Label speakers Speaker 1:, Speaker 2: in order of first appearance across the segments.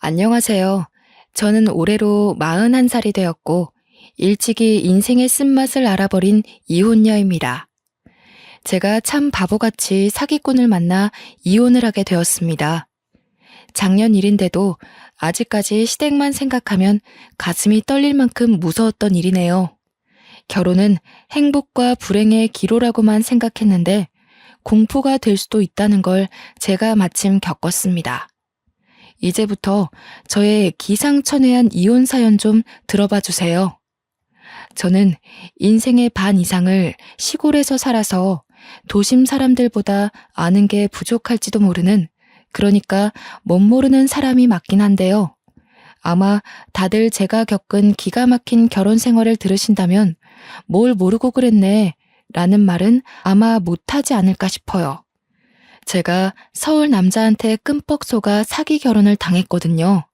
Speaker 1: 안녕하세요. 저는 올해로 41살이 되었고, 일찍이 인생의 쓴맛을 알아버린 이혼녀입니다. 제가 참 바보같이 사기꾼을 만나 이혼을 하게 되었습니다. 작년 일인데도 아직까지 시댁만 생각하면 가슴이 떨릴 만큼 무서웠던 일이네요. 결혼은 행복과 불행의 기로라고만 생각했는데 공포가 될 수도 있다는 걸 제가 마침 겪었습니다. 이제부터 저의 기상천외한 이혼 사연 좀 들어봐 주세요. 저는 인생의 반 이상을 시골에서 살아서 도심 사람들보다 아는 게 부족할지도 모르는, 그러니까 멋모르는 사람이 맞긴 한데요. 아마 다들 제가 겪은 기가 막힌 결혼 생활을 들으신다면 뭘 모르고 그랬네 라는 말은 아마 못하지 않을까 싶어요. 제가 서울 남자한테 끔뻑 속아 사기 결혼을 당했거든요.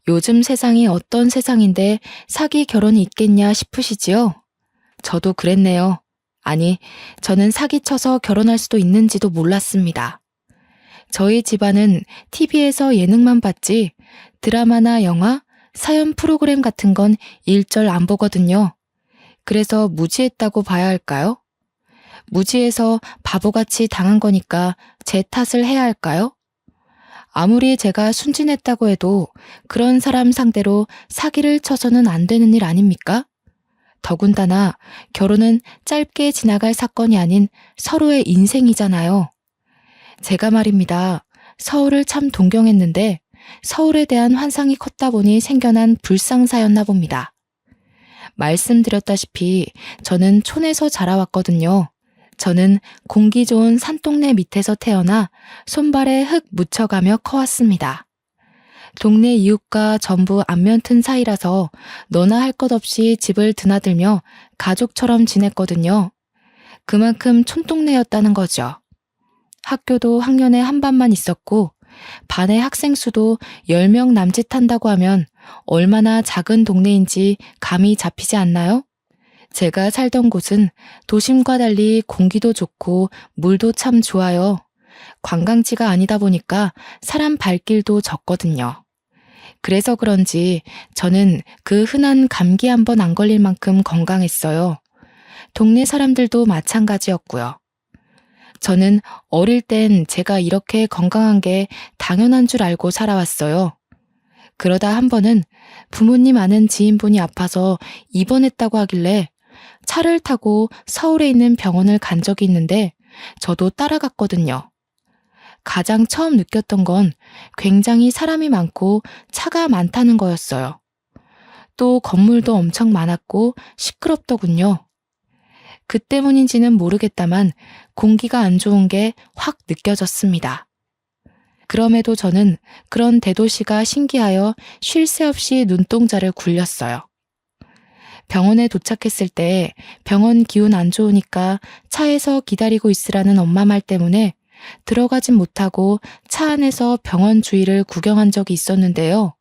Speaker 1: 요즘 세상이 어떤 세상인데 사기 결혼이 있겠냐 싶으시지요? 저도 그랬네요. 아니, 저는 사기쳐서 결혼할 수도 있는지도 몰랐습니다. 저희 집안은 TV에서 예능만 봤지 드라마나 영화, 사연 프로그램 같은 건 일절 안 보거든요. 그래서 무지했다고 봐야 할까요? 무지해서 바보같이 당한 거니까 제 탓을 해야 할까요? 아무리 제가 순진했다고 해도 그런 사람 상대로 사기를 쳐서는 안 되는 일 아닙니까? 더군다나 결혼은 짧게 지나갈 사건이 아닌 서로의 인생이잖아요. 제가 말입니다. 서울을 참 동경했는데 서울에 대한 환상이 컸다 보니 생겨난 불상사였나 봅니다. 말씀드렸다시피 저는 촌에서 자라왔거든요. 저는 공기 좋은 산동네 밑에서 태어나 손발에 흙 묻혀가며 커왔습니다. 동네 이웃과 전부 안면 튼 사이라서 너나 할 것 없이 집을 드나들며 가족처럼 지냈거든요. 그만큼 촌동네였다는 거죠. 학교도 학년에 한 반만 있었고 반의 학생 수도 10명 남짓한다고 하면 얼마나 작은 동네인지 감이 잡히지 않나요? 제가 살던 곳은 도심과 달리 공기도 좋고 물도 참 좋아요. 관광지가 아니다 보니까 사람 발길도 적거든요. 그래서 그런지 저는 그 흔한 감기 한 번 안 걸릴 만큼 건강했어요. 동네 사람들도 마찬가지였고요. 저는 어릴 땐 제가 이렇게 건강한 게 당연한 줄 알고 살아왔어요. 그러다 한 번은 부모님 아는 지인분이 아파서 입원했다고 하길래 차를 타고 서울에 있는 병원을 간 적이 있는데 저도 따라갔거든요. 가장 처음 느꼈던 건 굉장히 사람이 많고 차가 많다는 거였어요. 또 건물도 엄청 많았고 시끄럽더군요. 그 때문인지는 모르겠다만 공기가 안 좋은 게 확 느껴졌습니다. 그럼에도 저는 그런 대도시가 신기하여 쉴 새 없이 눈동자를 굴렸어요. 병원에 도착했을 때 병원 기운 안 좋으니까 차에서 기다리고 있으라는 엄마 말 때문에 들어가진 못하고 차 안에서 병원 주위를 구경한 적이 있었는데요.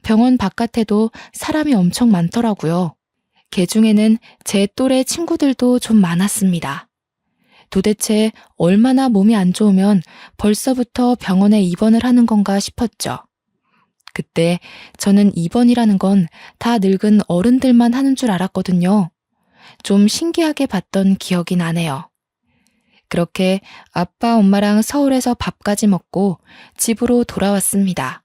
Speaker 1: 병원 바깥에도 사람이 엄청 많더라고요. 개 중에는 제 또래 친구들도 좀 많았습니다. 도대체 얼마나 몸이 안 좋으면 벌써부터 병원에 입원을 하는 건가 싶었죠. 그때 저는 입원이라는 건 다 늙은 어른들만 하는 줄 알았거든요. 좀 신기하게 봤던 기억이 나네요. 그렇게 아빠, 엄마랑 서울에서 밥까지 먹고 집으로 돌아왔습니다.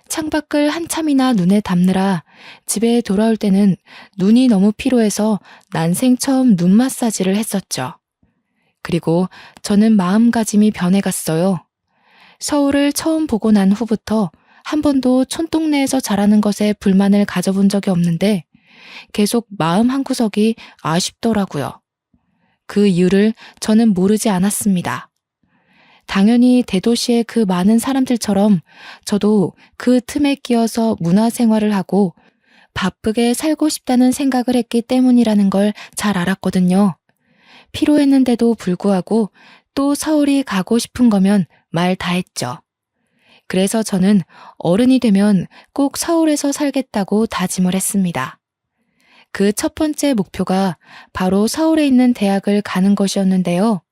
Speaker 1: 창밖을 한참이나 눈에 담느라 집에 돌아올 때는 눈이 너무 피로해서 난생 처음 눈 마사지를 했었죠. 그리고 저는 마음가짐이 변해갔어요. 서울을 처음 보고 난 후부터 한 번도 촌동네에서 자라는 것에 불만을 가져본 적이 없는데 계속 마음 한구석이 아쉽더라고요. 그 이유를 저는 모르지 않았습니다. 당연히 대도시의 그 많은 사람들처럼 저도 그 틈에 끼어서 문화생활을 하고 바쁘게 살고 싶다는 생각을 했기 때문이라는 걸 잘 알았거든요. 피로했는데도 불구하고 또 서울이 가고 싶은 거면 말 다 했죠. 그래서 저는 어른이 되면 꼭 서울에서 살겠다고 다짐을 했습니다. 그 첫 번째 목표가 바로 서울에 있는 대학을 가는 것이었는데요.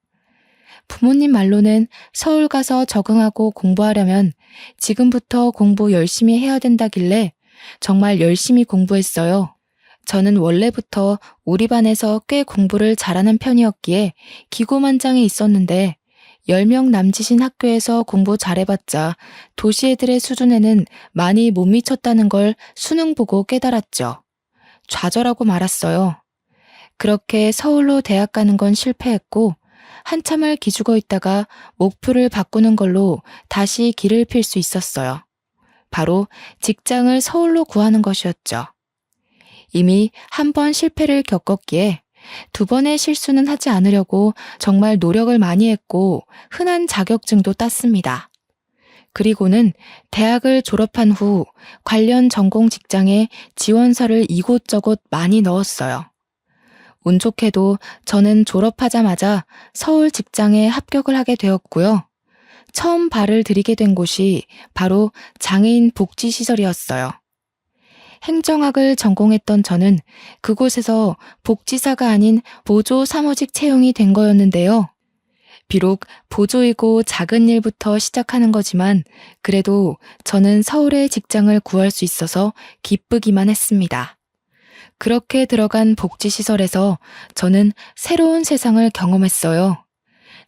Speaker 1: 부모님 말로는 서울 가서 적응하고 공부하려면 지금부터 공부 열심히 해야 된다길래 정말 열심히 공부했어요. 저는 원래부터 우리 반에서 꽤 공부를 잘하는 편이었기에 기고만장해 있었는데 10명 남짓인 학교에서 공부 잘해봤자 도시 애들의 수준에는 많이 못 미쳤다는 걸 수능 보고 깨달았죠. 좌절하고 말았어요. 그렇게 서울로 대학 가는 건 실패했고 한참을 기죽어 있다가 목표를 바꾸는 걸로 다시 길을 필 수 있었어요. 바로 직장을 서울로 구하는 것이었죠. 이미 한 번 실패를 겪었기에 두 번의 실수는 하지 않으려고 정말 노력을 많이 했고 흔한 자격증도 땄습니다. 그리고는 대학을 졸업한 후 관련 전공 직장에 지원서를 이곳저곳 많이 넣었어요. 운 좋게도 저는 졸업하자마자 서울 직장에 합격을 하게 되었고요. 처음 발을 들이게 된 곳이 바로 장애인 복지시설이었어요. 행정학을 전공했던 저는 그곳에서 복지사가 아닌 보조 사무직 채용이 된 거였는데요. 비록 보조이고 작은 일부터 시작하는 거지만 그래도 저는 서울에 직장을 구할 수 있어서 기쁘기만 했습니다. 그렇게 들어간 복지시설에서 저는 새로운 세상을 경험했어요.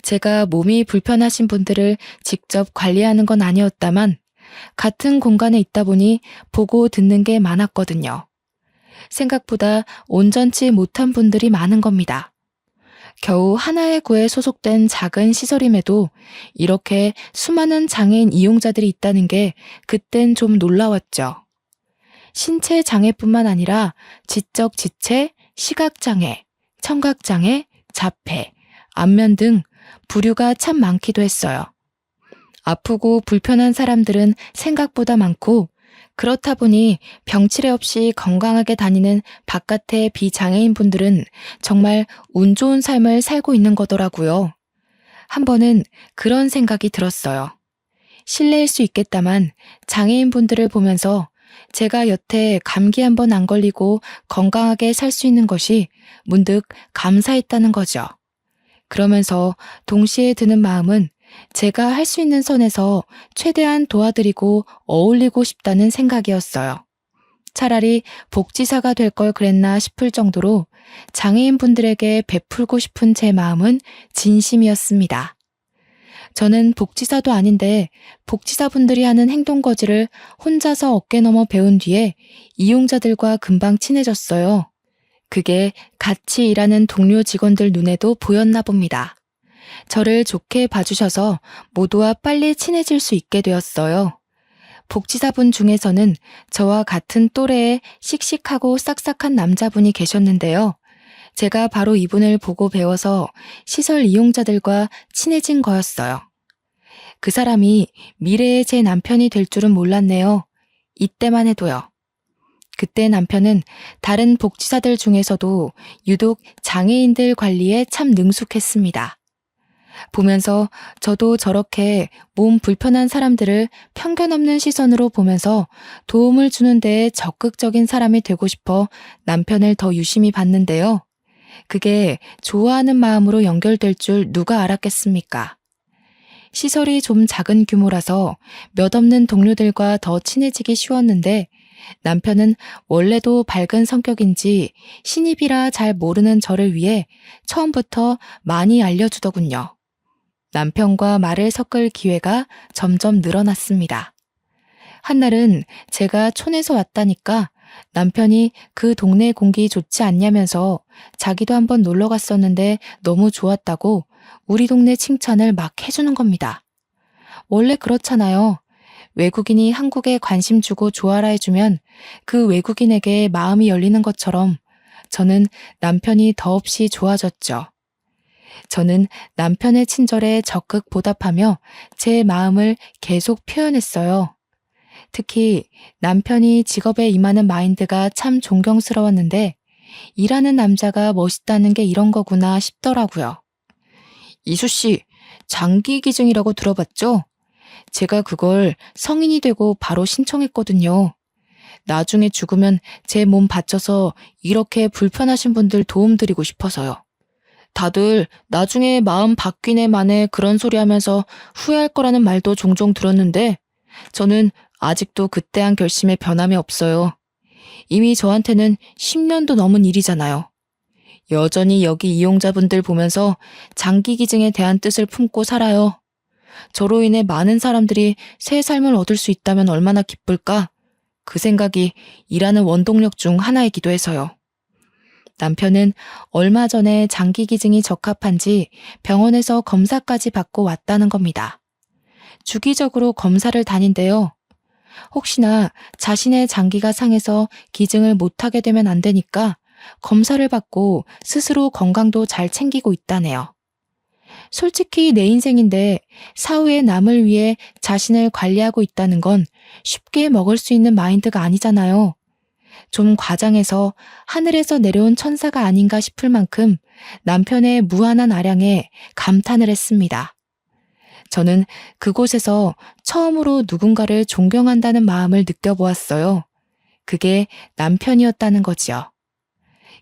Speaker 1: 제가 몸이 불편하신 분들을 직접 관리하는 건 아니었다만 같은 공간에 있다 보니 보고 듣는 게 많았거든요. 생각보다 온전치 못한 분들이 많은 겁니다. 겨우 하나의 구에 소속된 작은 시설임에도 이렇게 수많은 장애인 이용자들이 있다는 게 그땐 좀 놀라웠죠. 신체 장애뿐만 아니라 지적 지체, 시각장애, 청각장애, 자폐, 안면 등 부류가 참 많기도 했어요. 아프고 불편한 사람들은 생각보다 많고 그렇다 보니 병치레 없이 건강하게 다니는 바깥의 비장애인 분들은 정말 운 좋은 삶을 살고 있는 거더라고요. 한 번은 그런 생각이 들었어요. 실례일 수 있겠다만 장애인 분들을 보면서 제가 여태 감기 한 번 안 걸리고 건강하게 살 수 있는 것이 문득 감사했다는 거죠. 그러면서 동시에 드는 마음은 제가 할 수 있는 선에서 최대한 도와드리고 어울리고 싶다는 생각이었어요. 차라리 복지사가 될 걸 그랬나 싶을 정도로 장애인분들에게 베풀고 싶은 제 마음은 진심이었습니다. 저는 복지사도 아닌데 복지사분들이 하는 행동거지를 혼자서 어깨 넘어 배운 뒤에 이용자들과 금방 친해졌어요. 그게 같이 일하는 동료 직원들 눈에도 보였나 봅니다. 저를 좋게 봐주셔서 모두와 빨리 친해질 수 있게 되었어요. 복지사분 중에서는 저와 같은 또래의 씩씩하고 싹싹한 남자분이 계셨는데요. 제가 바로 이분을 보고 배워서 시설 이용자들과 친해진 거였어요. 그 사람이 미래의 제 남편이 될 줄은 몰랐네요. 이때만 해도요. 그때 남편은 다른 복지사들 중에서도 유독 장애인들 관리에 참 능숙했습니다. 보면서 저도 저렇게 몸 불편한 사람들을 편견 없는 시선으로 보면서 도움을 주는 데에 적극적인 사람이 되고 싶어 남편을 더 유심히 봤는데요. 그게 좋아하는 마음으로 연결될 줄 누가 알았겠습니까? 시설이 좀 작은 규모라서 몇 없는 동료들과 더 친해지기 쉬웠는데 남편은 원래도 밝은 성격인지 신입이라 잘 모르는 저를 위해 처음부터 많이 알려주더군요. 남편과 말을 섞을 기회가 점점 늘어났습니다. 한날은 제가 촌에서 왔다니까 남편이 그 동네 공기 좋지 않냐면서 자기도 한번 놀러 갔었는데 너무 좋았다고 우리 동네 칭찬을 막 해주는 겁니다. 원래 그렇잖아요. 외국인이 한국에 관심 주고 좋아라 해주면 그 외국인에게 마음이 열리는 것처럼 저는 남편이 더없이 좋아졌죠. 저는 남편의 친절에 적극 보답하며 제 마음을 계속 표현했어요. 특히 남편이 직업에 임하는 마인드가 참 존경스러웠는데 일하는 남자가 멋있다는 게 이런 거구나 싶더라고요. 이수씨, 장기기증이라고 들어봤죠? 제가 그걸 성인이 되고 바로 신청했거든요. 나중에 죽으면 제 몸 바쳐서 이렇게 불편하신 분들 도움드리고 싶어서요. 다들 나중에 마음 바뀌네 마네 그런 소리 하면서 후회할 거라는 말도 종종 들었는데 저는 아직도 그때 한 결심에 변함이 없어요. 이미 저한테는 10년도 넘은 일이잖아요. 여전히 여기 이용자분들 보면서 장기 기증에 대한 뜻을 품고 살아요. 저로 인해 많은 사람들이 새 삶을 얻을 수 있다면 얼마나 기쁠까? 그 생각이 일하는 원동력 중 하나이기도 해서요. 남편은 얼마 전에 장기 기증이 적합한지 병원에서 검사까지 받고 왔다는 겁니다. 주기적으로 검사를 다닌대요. 혹시나 자신의 장기가 상해서 기증을 못하게 되면 안 되니까 검사를 받고 스스로 건강도 잘 챙기고 있다네요. 솔직히 내 인생인데 사후에 남을 위해 자신을 관리하고 있다는 건 쉽게 먹을 수 있는 마인드가 아니잖아요. 좀 과장해서 하늘에서 내려온 천사가 아닌가 싶을 만큼 남편의 무한한 아량에 감탄을 했습니다. 저는 그곳에서 처음으로 누군가를 존경한다는 마음을 느껴보았어요. 그게 남편이었다는 거지요.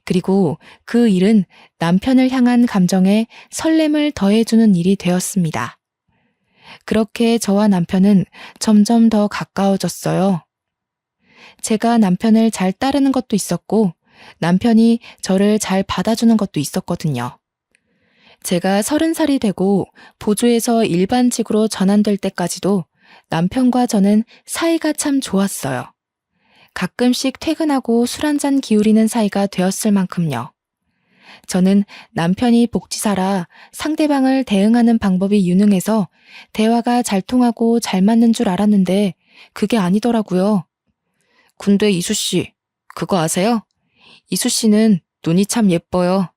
Speaker 1: 그리고 그 일은 남편을 향한 감정에 설렘을 더해주는 일이 되었습니다. 그렇게 저와 남편은 점점 더 가까워졌어요. 제가 남편을 잘 따르는 것도 있었고 남편이 저를 잘 받아주는 것도 있었거든요. 제가 30살이 되고 보조에서 일반직으로 전환될 때까지도 남편과 저는 사이가 참 좋았어요. 가끔씩 퇴근하고 술 한잔 기울이는 사이가 되었을 만큼요. 저는 남편이 복지사라 상대방을 대응하는 방법이 유능해서 대화가 잘 통하고 잘 맞는 줄 알았는데 그게 아니더라고요. 근데 이수씨, 그거 아세요? 이수씨는 눈이 참 예뻐요.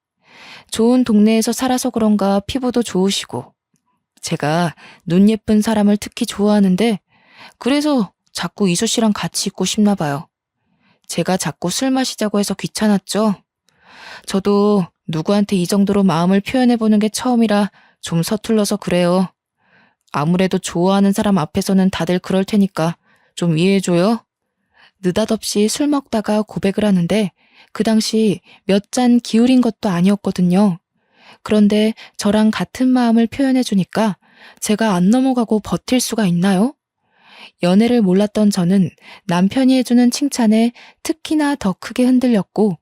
Speaker 1: 좋은 동네에서 살아서 그런가 피부도 좋으시고. 제가 눈 예쁜 사람을 특히 좋아하는데 그래서 자꾸 이수씨랑 같이 있고 싶나 봐요. 제가 자꾸 술 마시자고 해서 귀찮았죠? 저도 누구한테 이 정도로 마음을 표현해보는 게 처음이라 좀 서툴러서 그래요. 아무래도 좋아하는 사람 앞에서는 다들 그럴 테니까 좀 이해해줘요. 느닷없이 술 먹다가 고백을 하는데 그 당시 몇 잔 기울인 것도 아니었거든요. 그런데 저랑 같은 마음을 표현해주니까 제가 안 넘어가고 버틸 수가 있나요? 연애를 몰랐던 저는 남편이 해주는 칭찬에 특히나 더 크게 흔들렸고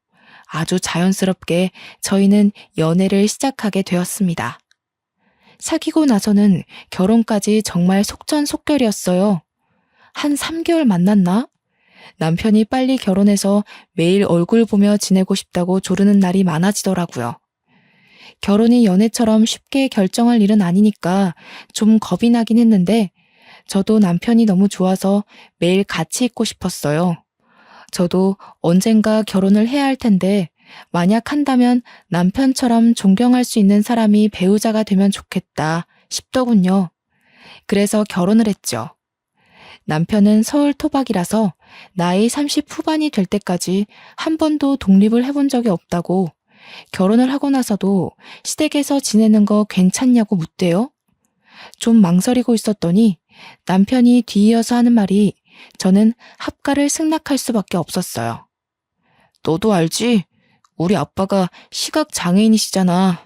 Speaker 1: 아주 자연스럽게 저희는 연애를 시작하게 되었습니다. 사귀고 나서는 결혼까지 정말 속전속결이었어요. 한 3개월 만났나? 남편이 빨리 결혼해서 매일 얼굴 보며 지내고 싶다고 조르는 날이 많아지더라고요. 결혼이 연애처럼 쉽게 결정할 일은 아니니까 좀 겁이 나긴 했는데 저도 남편이 너무 좋아서 매일 같이 있고 싶었어요. 저도 언젠가 결혼을 해야 할 텐데 만약 한다면 남편처럼 존경할 수 있는 사람이 배우자가 되면 좋겠다 싶더군요. 그래서 결혼을 했죠. 남편은 서울 토박이라서 나이 30 후반이 될 때까지 한 번도 독립을 해본 적이 없다고 결혼을 하고 나서도 시댁에서 지내는 거 괜찮냐고 묻대요. 좀 망설이고 있었더니 남편이 뒤이어서 하는 말이 저는 합가를 승낙할 수밖에 없었어요. 너도 알지? 우리 아빠가 시각장애인이시잖아.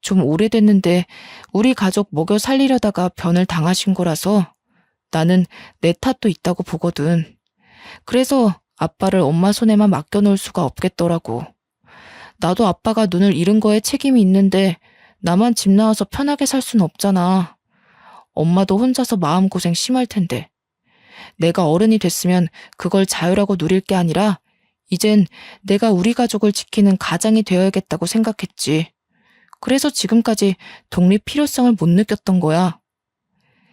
Speaker 1: 좀 오래됐는데 우리 가족 먹여 살리려다가 변을 당하신 거라서 나는 내 탓도 있다고 보거든. 그래서 아빠를 엄마 손에만 맡겨놓을 수가 없겠더라고. 나도 아빠가 눈을 잃은 거에 책임이 있는데 나만 집 나와서 편하게 살 순 없잖아. 엄마도 혼자서 마음고생 심할 텐데. 내가 어른이 됐으면 그걸 자유라고 누릴 게 아니라 이젠 내가 우리 가족을 지키는 가장이 되어야겠다고 생각했지. 그래서 지금까지 독립 필요성을 못 느꼈던 거야.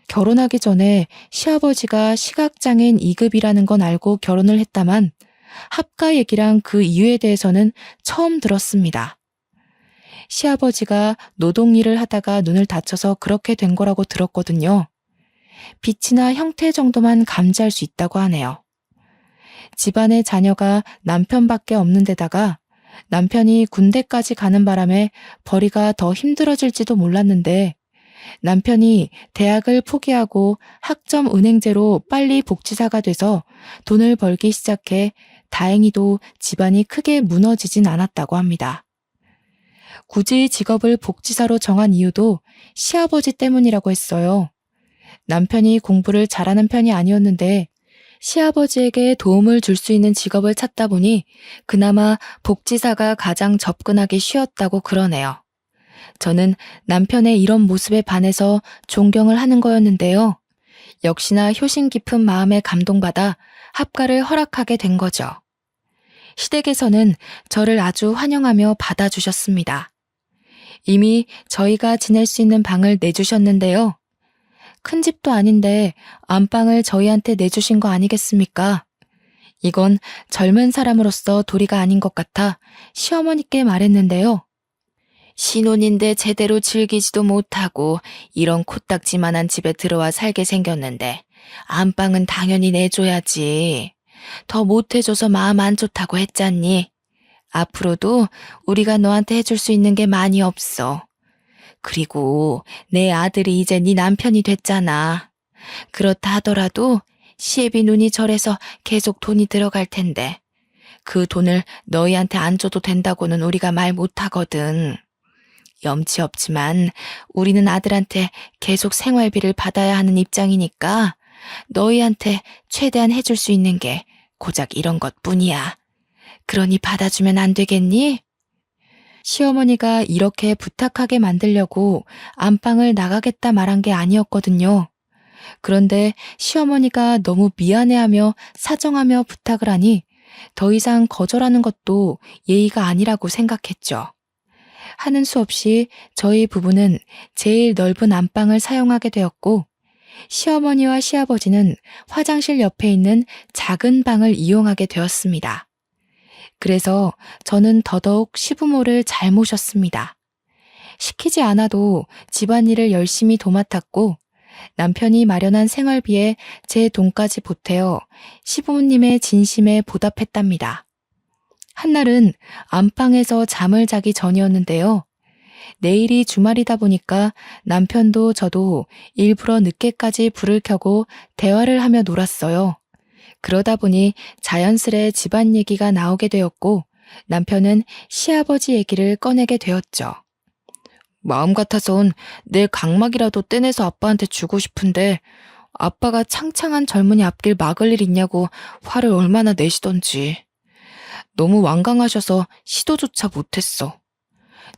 Speaker 1: 결혼하기 전에 시아버지가 시각장애인 2급이라는 건 알고 결혼을 했다만 합가 얘기랑 그 이유에 대해서는 처음 들었습니다. 시아버지가 노동일을 하다가 눈을 다쳐서 그렇게 된 거라고 들었거든요. 빛이나 형태 정도만 감지할 수 있다고 하네요. 집안에 자녀가 남편밖에 없는 데다가 남편이 군대까지 가는 바람에 벌이가 더 힘들어질지도 몰랐는데 남편이 대학을 포기하고 학점 은행제로 빨리 복지사가 돼서 돈을 벌기 시작해 다행히도 집안이 크게 무너지진 않았다고 합니다. 굳이 직업을 복지사로 정한 이유도 시아버지 때문이라고 했어요. 남편이 공부를 잘하는 편이 아니었는데 시아버지에게 도움을 줄 수 있는 직업을 찾다 보니 그나마 복지사가 가장 접근하기 쉬웠다고 그러네요. 저는 남편의 이런 모습에 반해서 존경을 하는 거였는데요. 역시나 효심 깊은 마음에 감동받아 합가를 허락하게 된 거죠. 시댁에서는 저를 아주 환영하며 받아주셨습니다. 이미 저희가 지낼 수 있는 방을 내주셨는데요. 큰 집도 아닌데 안방을 저희한테 내주신 거 아니겠습니까? 이건 젊은 사람으로서 도리가 아닌 것 같아 시어머니께 말했는데요. 신혼인데 제대로 즐기지도 못하고 이런 코딱지만한 집에 들어와 살게 생겼는데 안방은 당연히 내줘야지. 더 못해줘서 마음 안 좋다고 했잖니. 앞으로도 우리가 너한테 해줄 수 있는 게 많이 없어. 그리고 내 아들이 이제 네 남편이 됐잖아. 그렇다 하더라도 시애비 눈이 절해서 계속 돈이 들어갈 텐데 그 돈을 너희한테 안 줘도 된다고는 우리가 말 못하거든. 염치 없지만 우리는 아들한테 계속 생활비를 받아야 하는 입장이니까 너희한테 최대한 해줄 수 있는 게 고작 이런 것뿐이야. 그러니 받아주면 안 되겠니? 시어머니가 이렇게 부탁하게 만들려고 안방을 나가겠다 말한 게 아니었거든요. 그런데 시어머니가 너무 미안해하며 사정하며 부탁을 하니 더 이상 거절하는 것도 예의가 아니라고 생각했죠. 하는 수 없이 저희 부부는 제일 넓은 안방을 사용하게 되었고 시어머니와 시아버지는 화장실 옆에 있는 작은 방을 이용하게 되었습니다. 그래서 저는 더더욱 시부모를 잘 모셨습니다. 시키지 않아도 집안일을 열심히 도맡았고 남편이 마련한 생활비에 제 돈까지 보태어 시부모님의 진심에 보답했답니다. 한날은 안방에서 잠을 자기 전이었는데요. 내일이 주말이다 보니까 남편도 저도 일부러 늦게까지 불을 켜고 대화를 하며 놀았어요. 그러다 보니 자연스레 집안 얘기가 나오게 되었고 남편은 시아버지 얘기를 꺼내게 되었죠. 마음 같아선 내 각막이라도 떼내서 아빠한테 주고 싶은데 아빠가 창창한 젊은이 앞길 막을 일 있냐고 화를 얼마나 내시던지. 너무 완강하셔서 시도조차 못했어.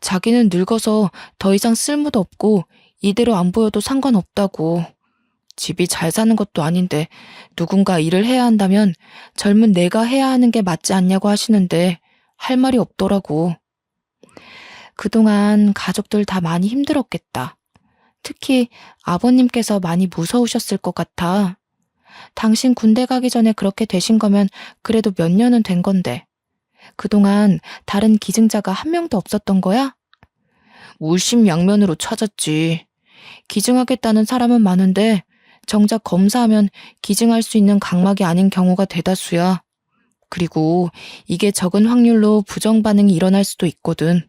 Speaker 1: 자기는 늙어서 더 이상 쓸모도 없고 이대로 안 보여도 상관없다고. 집이 잘 사는 것도 아닌데 누군가 일을 해야 한다면 젊은 내가 해야 하는 게 맞지 않냐고 하시는데 할 말이 없더라고. 그동안 가족들 다 많이 힘들었겠다. 특히 아버님께서 많이 무서우셨을 것 같아. 당신 군대 가기 전에 그렇게 되신 거면 그래도 몇 년은 된 건데. 그동안 다른 기증자가 한 명도 없었던 거야? 물심양면으로 찾았지. 기증하겠다는 사람은 많은데 정작 검사하면 기증할 수 있는 각막이 아닌 경우가 대다수야. 그리고 이게 적은 확률로 부정 반응이 일어날 수도 있거든.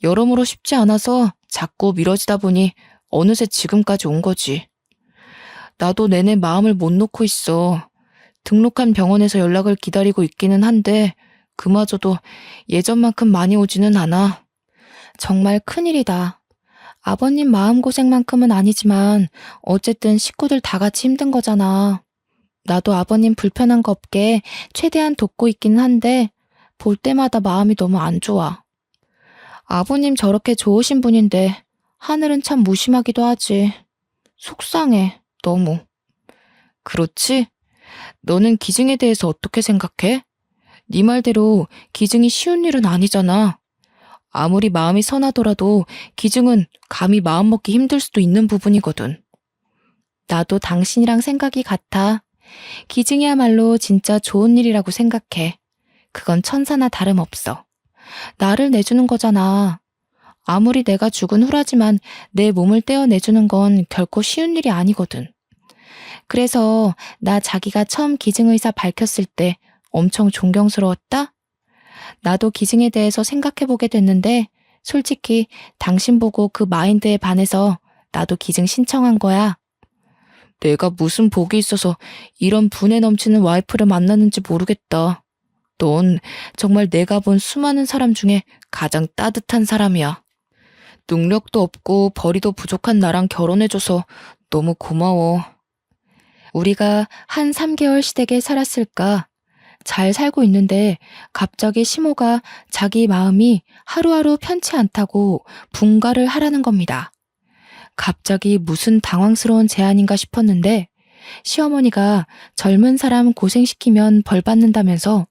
Speaker 1: 여러모로 쉽지 않아서 자꾸 미뤄지다 보니 어느새 지금까지 온 거지. 나도 내내 마음을 못 놓고 있어. 등록한 병원에서 연락을 기다리고 있기는 한데 그마저도 예전만큼 많이 오지는 않아. 정말 큰일이다. 아버님 마음고생만큼은 아니지만 어쨌든 식구들 다 같이 힘든 거잖아. 나도 아버님 불편한 거 없게 최대한 돕고 있긴 한데 볼 때마다 마음이 너무 안 좋아. 아버님 저렇게 좋으신 분인데 하늘은 참 무심하기도 하지. 속상해, 너무. 그렇지? 너는 기증에 대해서 어떻게 생각해? 네 말대로 기증이 쉬운 일은 아니잖아. 아무리 마음이 선하더라도 기증은 감히 마음먹기 힘들 수도 있는 부분이거든. 나도 당신이랑 생각이 같아. 기증이야말로 진짜 좋은 일이라고 생각해. 그건 천사나 다름없어. 나를 내주는 거잖아. 아무리 내가 죽은 후라지만 내 몸을 떼어내주는 건 결코 쉬운 일이 아니거든. 그래서 나 자기가 처음 기증의사 밝혔을 때 엄청 존경스러웠다? 나도 기증에 대해서 생각해보게 됐는데 솔직히 당신 보고 그 마인드에 반해서 나도 기증 신청한 거야. 내가 무슨 복이 있어서 이런 분에 넘치는 와이프를 만났는지 모르겠다. 넌 정말 내가 본 수많은 사람 중에 가장 따뜻한 사람이야. 능력도 없고 벌이도 부족한 나랑 결혼해줘서 너무 고마워. 우리가 한 3개월 시댁에 살았을까? 잘 살고 있는데 갑자기 시모가 자기 마음이 하루하루 편치 않다고 분가를 하라는 겁니다. 갑자기 무슨 당황스러운 제안인가 싶었는데 시어머니가 젊은 사람 고생시키면 벌 받는다면서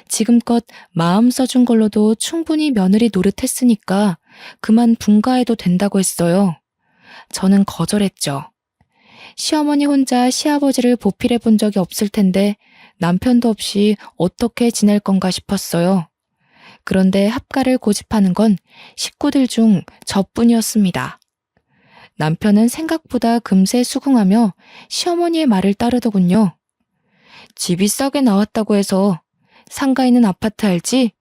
Speaker 1: 지금껏 마음 써준 걸로도 충분히 며느리 노릇했으니까 그만 분가해도 된다고 했어요. 저는 거절했죠. 시어머니 혼자 시아버지를 보필해 본 적이 없을 텐데 남편도 없이 어떻게 지낼 건가 싶었어요. 그런데 합가를 고집하는 건 식구들 중 저뿐이었습니다. 남편은 생각보다 금세 수긍하며 시어머니의 말을 따르더군요. 집이 싸게 나왔다고 해서 상가 있는 아파트 알지?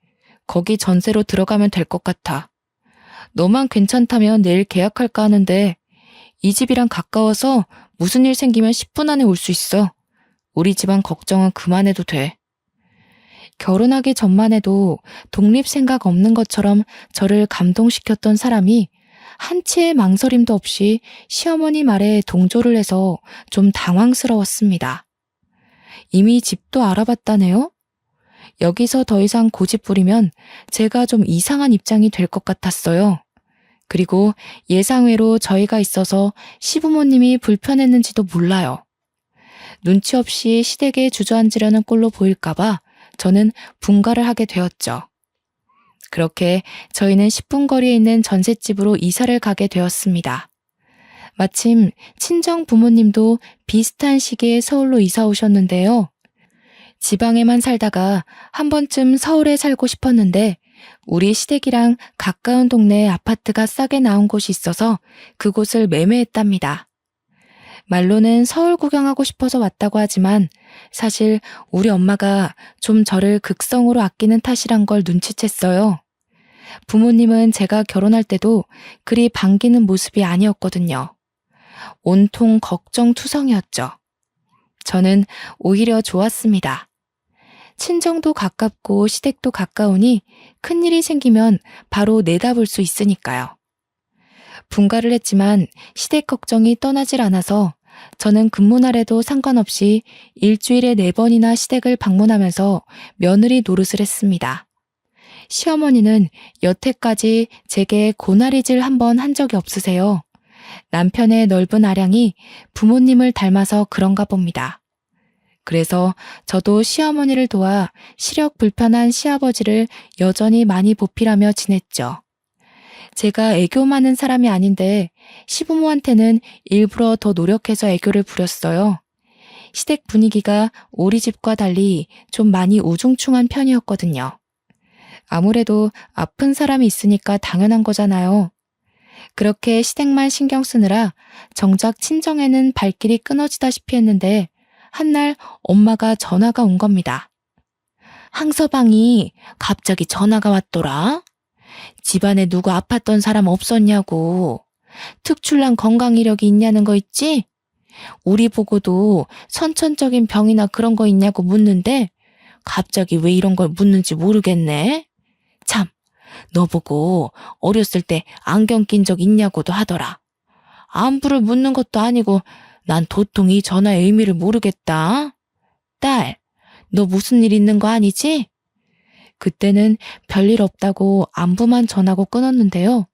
Speaker 1: 거기 전세로 들어가면 될 것 같아. 너만 괜찮다면 내일 계약할까 하는데 이 집이랑 가까워서 무슨 일 생기면 10분 안에 올 수 있어. 우리 집안 걱정은 그만해도 돼. 결혼하기 전만 해도 독립 생각 없는 것처럼 저를 감동시켰던 사람이 한치의 망설임도 없이 시어머니 말에 동조를 해서 좀 당황스러웠습니다. 이미 집도 알아봤다네요? 여기서 더 이상 고집 부리면 제가 좀 이상한 입장이 될 것 같았어요. 그리고 예상외로 저희가 있어서 시부모님이 불편했는지도 몰라요. 눈치 없이 시댁에 주저앉으려는 꼴로 보일까봐 저는 분가를 하게 되었죠. 그렇게 저희는 10분 거리에 있는 전셋집으로 이사를 가게 되었습니다. 마침 친정 부모님도 비슷한 시기에 서울로 이사 오셨는데요. 지방에만 살다가 한 번쯤 서울에 살고 싶었는데 우리 시댁이랑 가까운 동네에 아파트가 싸게 나온 곳이 있어서 그곳을 매매했답니다. 말로는 서울 구경하고 싶어서 왔다고 하지만 사실 우리 엄마가 좀 저를 극성으로 아끼는 탓이란 걸 눈치챘어요. 부모님은 제가 결혼할 때도 그리 반기는 모습이 아니었거든요. 온통 걱정투성이었죠. 저는 오히려 좋았습니다. 친정도 가깝고 시댁도 가까우니 큰일이 생기면 바로 내다볼 수 있으니까요. 분가를 했지만 시댁 걱정이 떠나질 않아서 저는 근무날에도 상관없이 일주일에 4번이나 시댁을 방문하면서 며느리 노릇을 했습니다. 시어머니는 여태까지 제게 고나리질 한 번 한 적이 없으세요. 남편의 넓은 아량이 부모님을 닮아서 그런가 봅니다. 그래서 저도 시어머니를 도와 시력 불편한 시아버지를 여전히 많이 보필하며 지냈죠. 제가 애교 많은 사람이 아닌데 시부모한테는 일부러 더 노력해서 애교를 부렸어요. 시댁 분위기가 우리 집과 달리 좀 많이 우중충한 편이었거든요. 아무래도 아픈 사람이 있으니까 당연한 거잖아요. 그렇게 시댁만 신경 쓰느라 정작 친정에는 발길이 끊어지다시피 했는데 한날 엄마가 전화가 온 겁니다. 항서방이 갑자기 전화가 왔더라. 집안에 누구 아팠던 사람 없었냐고. 특출난 건강 이력이 있냐는 거 있지? 우리 보고도 선천적인 병이나 그런 거 있냐고 묻는데 갑자기 왜 이런 걸 묻는지 모르겠네. 참, 너 보고 어렸을 때 안경 낀 적 있냐고도 하더라. 안부를 묻는 것도 아니고 난 도통 이 전화의 의미를 모르겠다. 딸, 너 무슨 일 있는 거 아니지? 그때는 별일 없다고 안부만 전하고 끊었는데요.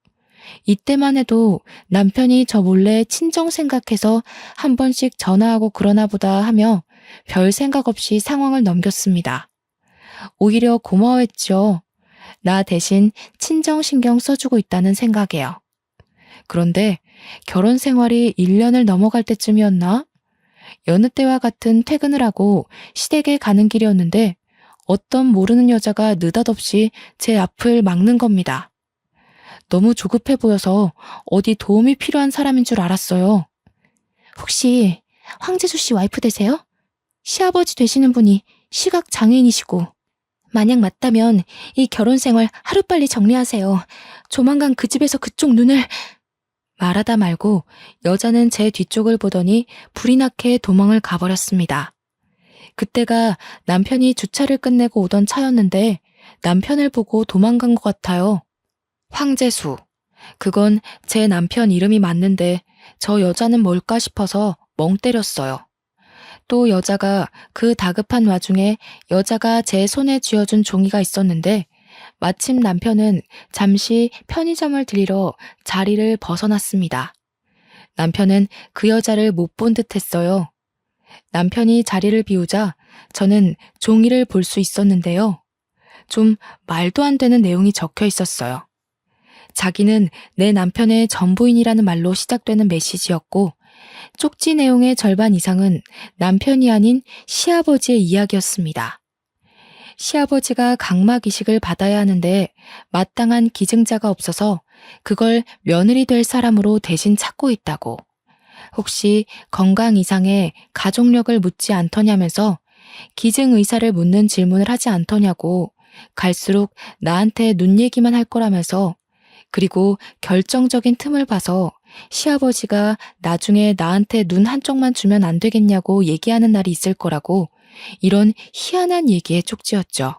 Speaker 1: 이때만 해도 남편이 저 몰래 친정 생각해서 한 번씩 전화하고 그러나 보다 하며 별 생각 없이 상황을 넘겼습니다. 오히려 고마워했죠. 나 대신 친정 신경 써주고 있다는 생각에요. 그런데 결혼 생활이 1년을 넘어갈 때쯤이었나? 여느 때와 같은 퇴근을 하고 시댁에 가는 길이었는데 어떤 모르는 여자가 느닷없이 제 앞을 막는 겁니다. 너무 조급해 보여서 어디 도움이 필요한 사람인 줄 알았어요. 혹시 황재수 씨 와이프 되세요? 시아버지 되시는 분이 시각 장애인이시고 만약 맞다면 이 결혼 생활 하루빨리 정리하세요. 조만간 그 집에서 그쪽 눈을... 말하다 말고 여자는 제 뒤쪽을 보더니 불이 나게 도망을 가버렸습니다. 그때가 남편이 주차를 끝내고 오던 차였는데 남편을 보고 도망간 것 같아요. 황재수. 그건 제 남편 이름이 맞는데 저 여자는 뭘까 싶어서 멍 때렸어요. 또 여자가 그 다급한 와중에 여자가 제 손에 쥐어준 종이가 있었는데 마침 남편은 잠시 편의점을 들리러 자리를 벗어났습니다. 남편은 그 여자를 못 본 듯 했어요. 남편이 자리를 비우자 저는 종이를 볼 수 있었는데요. 좀 말도 안 되는 내용이 적혀 있었어요. 자기는 내 남편의 전부인이라는 말로 시작되는 메시지였고 쪽지 내용의 절반 이상은 남편이 아닌 시아버지의 이야기였습니다. 시아버지가 각막 이식을 받아야 하는데 마땅한 기증자가 없어서 그걸 며느리 될 사람으로 대신 찾고 있다고. 혹시 건강 이상에 가족력을 묻지 않더냐면서 기증 의사를 묻는 질문을 하지 않더냐고 갈수록 나한테 눈 얘기만 할 거라면서 그리고 결정적인 틈을 봐서 시아버지가 나중에 나한테 눈 한쪽만 주면 안 되겠냐고 얘기하는 날이 있을 거라고 이런 희한한 얘기의 쪽지였죠.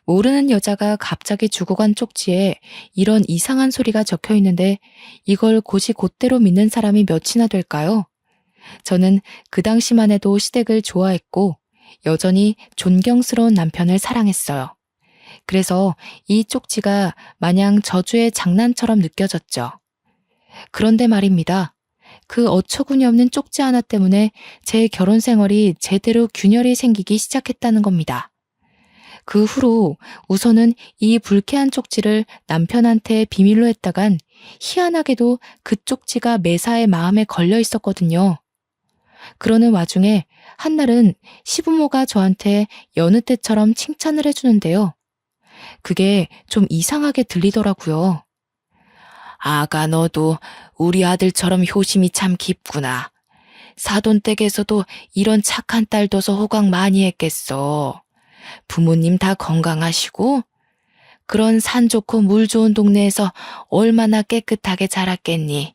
Speaker 1: 모르는 여자가 갑자기 주고 간 쪽지에 이런 이상한 소리가 적혀 있는데 이걸 곧이곧대로 믿는 사람이 몇이나 될까요? 저는 그 당시만 해도 시댁을 좋아했고 여전히 존경스러운 남편을 사랑했어요. 그래서 이 쪽지가 마냥 저주의 장난처럼 느껴졌죠. 그런데 말입니다. 그 어처구니 없는 쪽지 하나 때문에 제 결혼 생활이 제대로 균열이 생기기 시작했다는 겁니다. 그 후로 우선은 이 불쾌한 쪽지를 남편한테 비밀로 했다간 희한하게도 그 쪽지가 매사에 마음에 걸려 있었거든요. 그러는 와중에 한날은 시부모가 저한테 여느 때처럼 칭찬을 해주는데요. 그게 좀 이상하게 들리더라고요. 아가 너도 우리 아들처럼 효심이 참 깊구나. 사돈댁에서도 이런 착한 딸 둬서 호강 많이 했겠어. 부모님 다 건강하시고 그런 산 좋고 물 좋은 동네에서 얼마나 깨끗하게 자랐겠니.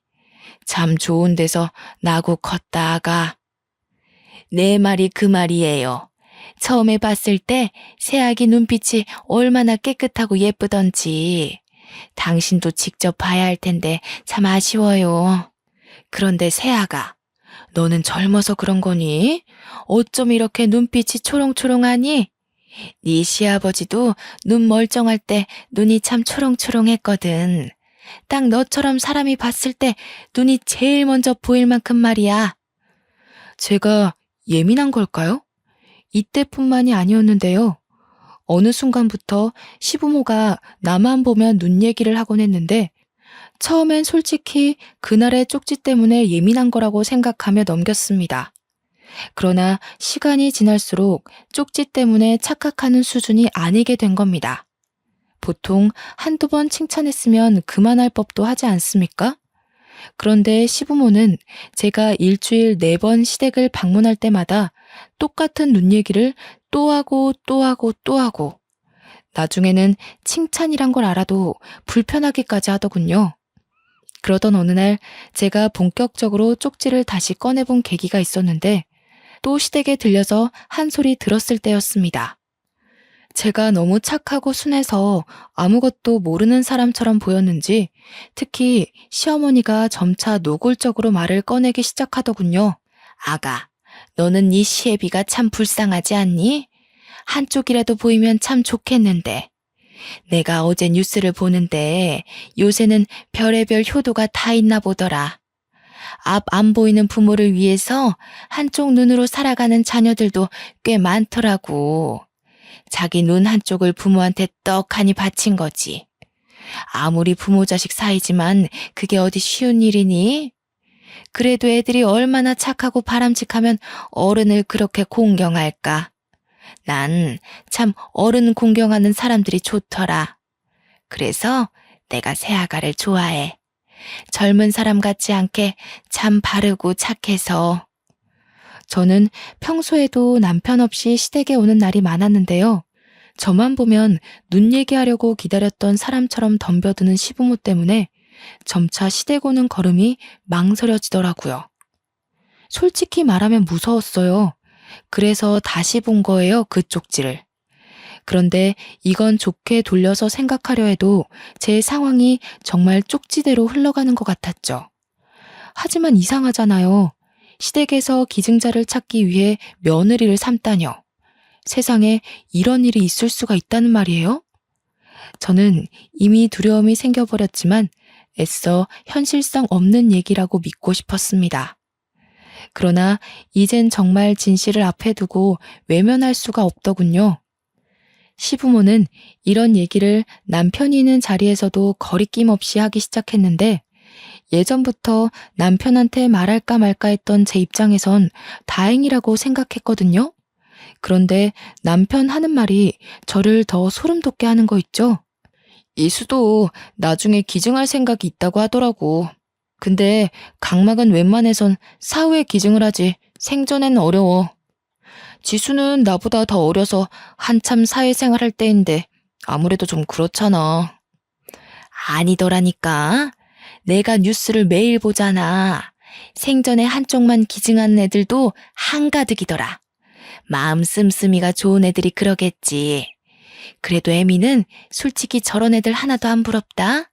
Speaker 1: 참 좋은 데서 나고 컸다 아가. 내 말이 그 말이에요. 처음에 봤을 때 새아기 눈빛이 얼마나 깨끗하고 예쁘던지. 당신도 직접 봐야 할 텐데 참 아쉬워요. 그런데 새아가, 너는 젊어서 그런 거니? 어쩜 이렇게 눈빛이 초롱초롱하니? 네 시아버지도 눈 멀쩡할 때 눈이 참 초롱초롱했거든. 딱 너처럼 사람이 봤을 때 눈이 제일 먼저 보일 만큼 말이야. 제가 예민한 걸까요? 이때뿐만이 아니었는데요. 어느 순간부터 시부모가 나만 보면 눈 얘기를 하곤 했는데 처음엔 솔직히 그날의 쪽지 때문에 예민한 거라고 생각하며 넘겼습니다. 그러나 시간이 지날수록 쪽지 때문에 착각하는 수준이 아니게 된 겁니다. 보통 한두 번 칭찬했으면 그만할 법도 하지 않습니까? 그런데 시부모는 제가 일주일 4번 시댁을 방문할 때마다 똑같은 눈 얘기를 또 하고 또 하고 또 하고 나중에는 칭찬이란 걸 알아도 불편하기까지 하더군요. 그러던 어느 날 제가 본격적으로 쪽지를 다시 꺼내본 계기가 있었는데 또 시댁에 들려서 한 소리 들었을 때였습니다. 제가 너무 착하고 순해서 아무것도 모르는 사람처럼 보였는지 특히 시어머니가 점차 노골적으로 말을 꺼내기 시작하더군요. 아가, 너는 네 시애비가 참 불쌍하지 않니? 한쪽이라도 보이면 참 좋겠는데. 내가 어제 뉴스를 보는데 요새는 별의별 효도가 다 있나 보더라. 앞 안 보이는 부모를 위해서 한쪽 눈으로 살아가는 자녀들도 꽤 많더라고. 자기 눈 한쪽을 부모한테 떡하니 바친 거지. 아무리 부모 자식 사이지만 그게 어디 쉬운 일이니? 그래도 애들이 얼마나 착하고 바람직하면 어른을 그렇게 공경할까? 난 참 어른 공경하는 사람들이 좋더라. 그래서 내가 새아가를 좋아해. 젊은 사람 같지 않게 참 바르고 착해서. 저는 평소에도 남편 없이 시댁에 오는 날이 많았는데요. 저만 보면 눈 얘기하려고 기다렸던 사람처럼 덤벼드는 시부모 때문에 점차 시댁 오는 걸음이 망설여지더라고요. 솔직히 말하면 무서웠어요. 그래서 다시 본 거예요, 그 쪽지를. 그런데 이건 좋게 돌려서 생각하려 해도 제 상황이 정말 쪽지대로 흘러가는 것 같았죠. 하지만 이상하잖아요. 시댁에서 기증자를 찾기 위해 며느리를 삼다녀. 세상에 이런 일이 있을 수가 있다는 말이에요? 저는 이미 두려움이 생겨버렸지만 애써 현실성 없는 얘기라고 믿고 싶었습니다. 그러나 이젠 정말 진실을 앞에 두고 외면할 수가 없더군요. 시부모는 이런 얘기를 남편이 있는 자리에서도 거리낌 없이 하기 시작했는데 예전부터 남편한테 말할까 말까 했던 제 입장에선 다행이라고 생각했거든요. 그런데 남편 하는 말이 저를 더 소름 돋게 하는 거 있죠? 이수도 나중에 기증할 생각이 있다고 하더라고. 근데 각막은 웬만해선 사후에 기증을 하지 생전엔 어려워. 지수는 나보다 더 어려서 한참 사회생활 할 때인데 아무래도 좀 그렇잖아. 아니더라니까. 내가 뉴스를 매일 보잖아. 생전에 한쪽만 기증하는 애들도 한가득이더라. 마음 씀씀이가 좋은 애들이 그러겠지. 그래도 애미는 솔직히 저런 애들 하나도 안 부럽다.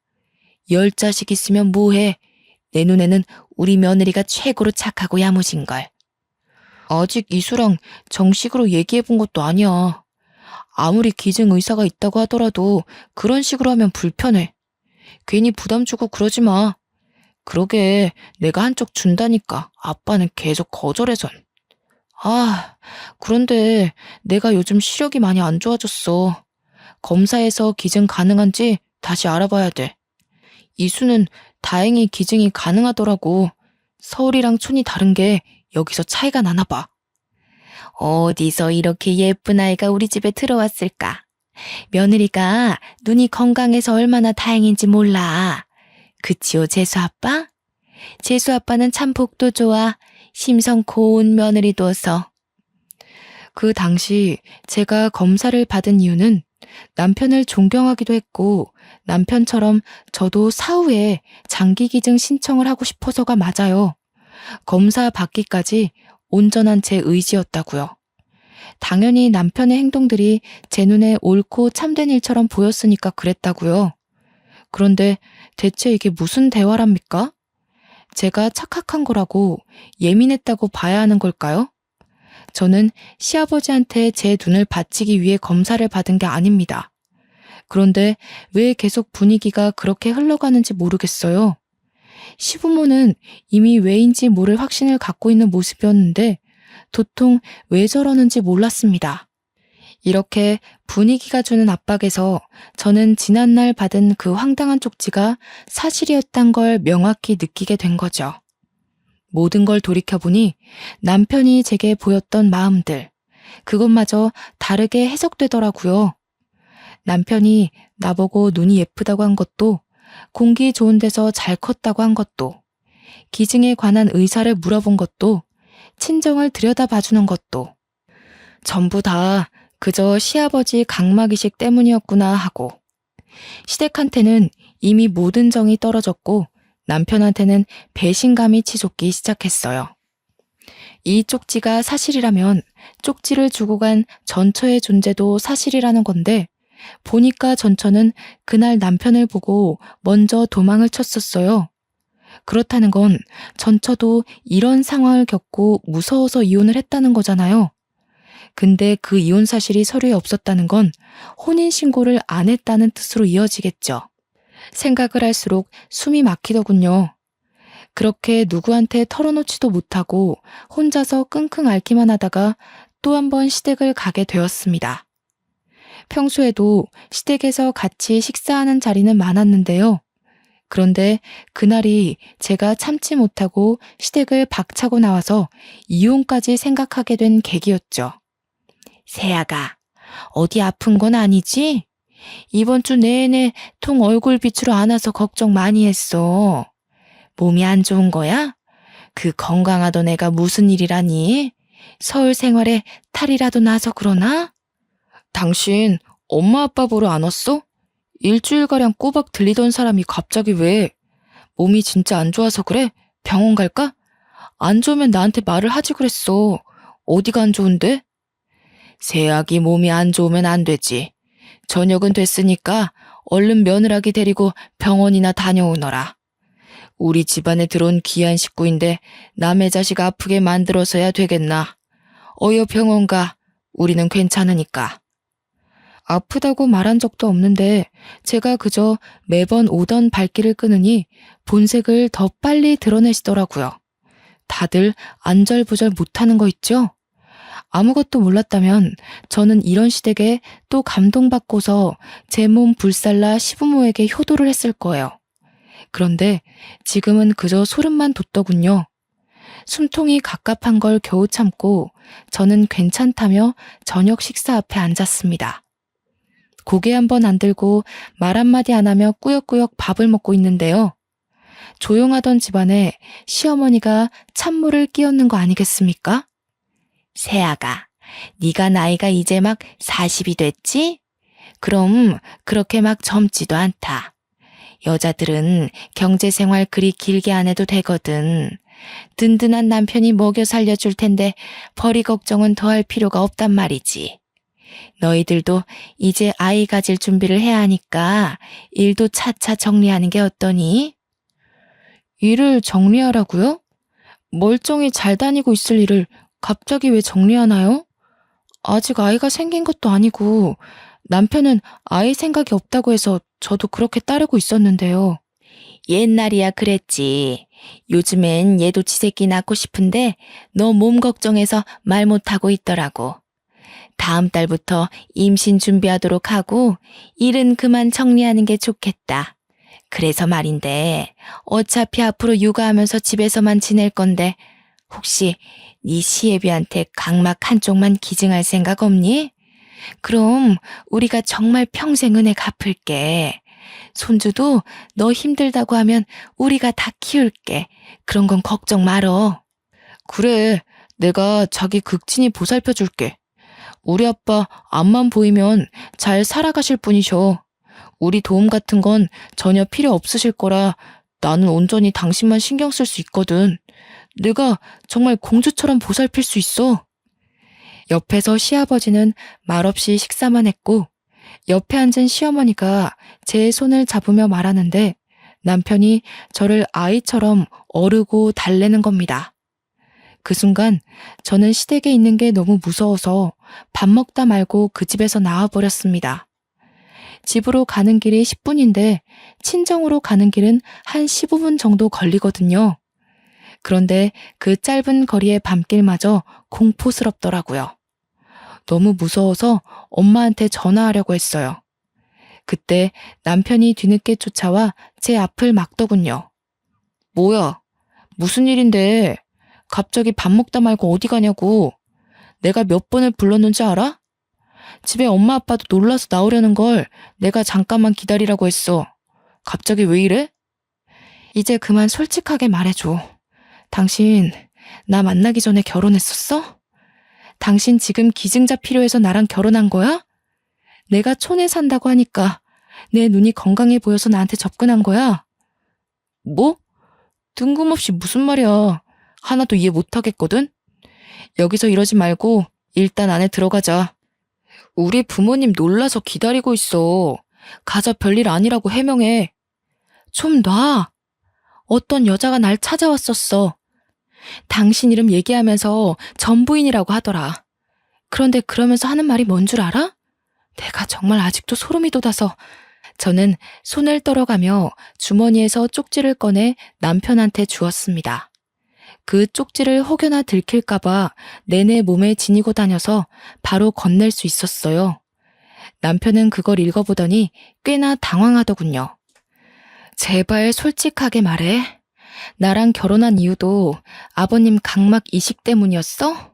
Speaker 1: 10자식 있으면 뭐해. 내 눈에는 우리 며느리가 최고로 착하고 야무진걸. 아직 이수랑 정식으로 얘기해 본 것도 아니야. 아무리 기증 의사가 있다고 하더라도 그런 식으로 하면 불편해. 괜히 부담 주고 그러지 마. 그러게 내가 한쪽 준다니까 아빠는 계속 거절해선. 아, 그런데 내가 요즘 시력이 많이 안 좋아졌어. 검사해서 기증 가능한지 다시 알아봐야 돼. 이수는 다행히 기증이 가능하더라고. 서울이랑 촌이 다른 게 여기서 차이가 나나 봐. 어디서 이렇게 예쁜 아이가 우리 집에 들어왔을까? 며느리가 눈이 건강해서 얼마나 다행인지 몰라. 그치요, 재수 아빠? 재수 아빠는 참 복도 좋아. 심성 고운 며느리 둬서. 그 당시 제가 검사를 받은 이유는 남편을 존경하기도 했고 남편처럼 저도 사후에 장기기증 신청을 하고 싶어서가 맞아요. 검사 받기까지 온전한 제 의지였다고요. 당연히 남편의 행동들이 제 눈에 옳고 참된 일처럼 보였으니까 그랬다고요. 그런데 대체 이게 무슨 대화랍니까? 제가 착각한 거라고 예민했다고 봐야 하는 걸까요? 저는 시아버지한테 제 눈을 바치기 위해 검사를 받은 게 아닙니다. 그런데 왜 계속 분위기가 그렇게 흘러가는지 모르겠어요. 시부모는 이미 왜인지 모를 확신을 갖고 있는 모습이었는데 도통 왜 저러는지 몰랐습니다. 이렇게 분위기가 주는 압박에서 저는 지난날 받은 그 황당한 쪽지가 사실이었단 걸 명확히 느끼게 된 거죠. 모든 걸 돌이켜보니 남편이 제게 보였던 마음들, 그것마저 다르게 해석되더라고요. 남편이 나보고 눈이 예쁘다고 한 것도, 공기 좋은 데서 잘 컸다고 한 것도, 기증에 관한 의사를 물어본 것도, 친정을 들여다봐주는 것도 전부 다 그저 시아버지 각막이식 때문이었구나 하고, 시댁한테는 이미 모든 정이 떨어졌고 남편한테는 배신감이 치솟기 시작했어요. 이 쪽지가 사실이라면 쪽지를 주고 간 전처의 존재도 사실이라는 건데 보니까 전처는 그날 남편을 보고 먼저 도망을 쳤었어요. 그렇다는 건 전처도 이런 상황을 겪고 무서워서 이혼을 했다는 거잖아요. 근데 그 이혼 사실이 서류에 없었다는 건 혼인신고를 안 했다는 뜻으로 이어지겠죠. 생각을 할수록 숨이 막히더군요. 그렇게 누구한테 털어놓지도 못하고 혼자서 끙끙 앓기만 하다가 또 한 번 시댁을 가게 되었습니다. 평소에도 시댁에서 같이 식사하는 자리는 많았는데요. 그런데 그날이 제가 참지 못하고 시댁을 박차고 나와서 이혼까지 생각하게 된 계기였죠. 세아가, 어디 아픈 건 아니지? 이번 주 내내 통 얼굴 빛으로 안 와서 걱정 많이 했어. 몸이 안 좋은 거야? 그 건강하던 애가 무슨 일이라니? 서울 생활에 탈이라도 나서 그러나? 당신 엄마 아빠 보러 안 왔어? 일주일가량 꼬박 들리던 사람이 갑자기 왜? 몸이 진짜 안 좋아서 그래? 병원 갈까? 안 좋으면 나한테 말을 하지 그랬어. 어디가 안 좋은데? 새아기 몸이 안 좋으면 안 되지. 저녁은 됐으니까 얼른 며느라기 데리고 병원이나 다녀오너라. 우리 집안에 들어온 귀한 식구인데 남의 자식 아프게 만들어서야 되겠나. 어여 병원 가. 우리는 괜찮으니까. 아프다고 말한 적도 없는데 제가 그저 매번 오던 발길을 끄느니 본색을 더 빨리 드러내시더라고요. 다들 안절부절 못하는 거 있죠? 아무것도 몰랐다면 저는 이런 시댁에 또 감동받고서 제 몸 불살라 시부모에게 효도를 했을 거예요. 그런데 지금은 그저 소름만 돋더군요. 숨통이 갑갑한 걸 겨우 참고 저는 괜찮다며 저녁 식사 앞에 앉았습니다. 고개 한번 안 들고 말 한마디 안 하며 꾸역꾸역 밥을 먹고 있는데요. 조용하던 집안에 시어머니가 찬물을 끼얹는 거 아니겠습니까? 새아가, 네가 나이가 이제 막 40이 됐지? 그럼 그렇게 막 젊지도 않다. 여자들은 경제생활 그리 길게 안 해도 되거든. 든든한 남편이 먹여 살려줄 텐데 벌이 걱정은 더 할 필요가 없단 말이지. 너희들도 이제 아이 가질 준비를 해야 하니까 일도 차차 정리하는 게 어떠니? 일을 정리하라고요? 멀쩡히 잘 다니고 있을 일을 갑자기 왜 정리하나요? 아직 아이가 생긴 것도 아니고 남편은 아이 생각이 없다고 해서 저도 그렇게 따르고 있었는데요. 옛날이야 그랬지. 요즘엔 얘도 지 새끼 낳고 싶은데 너 몸 걱정해서 말 못하고 있더라고. 다음 달부터 임신 준비하도록 하고 일은 그만 정리하는 게 좋겠다. 그래서 말인데 어차피 앞으로 육아하면서 집에서만 지낼 건데 혹시 네 시애비한테 각막 한쪽만 기증할 생각 없니? 그럼 우리가 정말 평생 은혜 갚을게. 손주도 너 힘들다고 하면 우리가 다 키울게. 그런 건 걱정 말어. 그래, 내가 자기 극진히 보살펴 줄게. 우리 아빠 앞만 보이면 잘 살아가실 분이셔. 우리 도움 같은 건 전혀 필요 없으실 거라 나는 온전히 당신만 신경 쓸 수 있거든. 내가 정말 공주처럼 보살필 수 있어. 옆에서 시아버지는 말없이 식사만 했고 옆에 앉은 시어머니가 제 손을 잡으며 말하는데 남편이 저를 아이처럼 어르고 달래는 겁니다. 그 순간 저는 시댁에 있는 게 너무 무서워서 밥 먹다 말고 그 집에서 나와버렸습니다. 집으로 가는 길이 10분인데 친정으로 가는 길은 한 15분 정도 걸리거든요. 그런데 그 짧은 거리의 밤길마저 공포스럽더라고요. 너무 무서워서 엄마한테 전화하려고 했어요. 그때 남편이 뒤늦게 쫓아와 제 앞을 막더군요. 뭐야? 무슨 일인데? 갑자기 밥 먹다 말고 어디 가냐고. 내가 몇 번을 불렀는지 알아? 집에 엄마 아빠도 놀라서 나오려는 걸 내가 잠깐만 기다리라고 했어. 갑자기 왜 이래? 이제 그만 솔직하게 말해줘. 당신 나 만나기 전에 결혼했었어? 당신 지금 기증자 필요해서 나랑 결혼한 거야? 내가 촌에 산다고 하니까 내 눈이 건강해 보여서 나한테 접근한 거야? 뭐? 뜬금없이 무슨 말이야. 하나도 이해 못하겠거든? 여기서 이러지 말고 일단 안에 들어가자. 우리 부모님 놀라서 기다리고 있어. 가자 별일 아니라고 해명해. 좀 놔. 어떤 여자가 날 찾아왔었어. 당신 이름 얘기하면서 전부인이라고 하더라. 그런데 그러면서 하는 말이 뭔 줄 알아? 내가 정말 아직도 소름이 돋아서 저는 손을 떨어가며 주머니에서 쪽지를 꺼내 남편한테 주었습니다. 그 쪽지를 혹여나 들킬까봐 내내 몸에 지니고 다녀서 바로 건넬 수 있었어요. 남편은 그걸 읽어보더니 꽤나 당황하더군요. 제발 솔직하게 말해. 나랑 결혼한 이유도 아버님 각막 이식 때문이었어?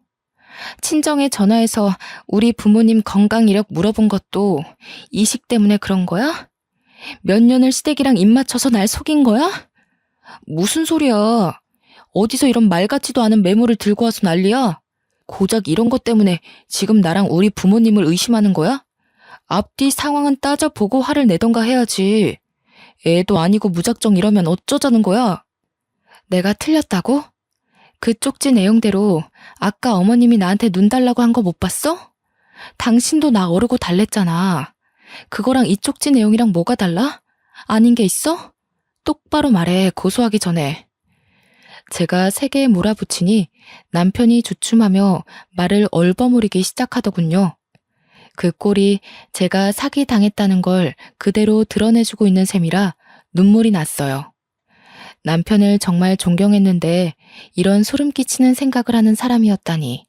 Speaker 1: 친정에 전화해서 우리 부모님 건강 이력 물어본 것도 이식 때문에 그런 거야? 몇 년을 시댁이랑 입 맞춰서 날 속인 거야? 무슨 소리야. 어디서 이런 말 같지도 않은 메모를 들고 와서 난리야? 고작 이런 것 때문에 지금 나랑 우리 부모님을 의심하는 거야? 앞뒤 상황은 따져보고 화를 내던가 해야지. 애도 아니고 무작정 이러면 어쩌자는 거야? 내가 틀렸다고? 그 쪽지 내용대로 아까 어머님이 나한테 눈 달라고 한 거 못 봤어? 당신도 나 어르고 달랬잖아. 그거랑 이 쪽지 내용이랑 뭐가 달라? 아닌 게 있어? 똑바로 말해, 고소하기 전에. 제가 세게 몰아붙이니 남편이 주춤하며 말을 얼버무리기 시작하더군요. 그 꼴이 제가 사기당했다는 걸 그대로 드러내주고 있는 셈이라 눈물이 났어요. 남편을 정말 존경했는데 이런 소름 끼치는 생각을 하는 사람이었다니.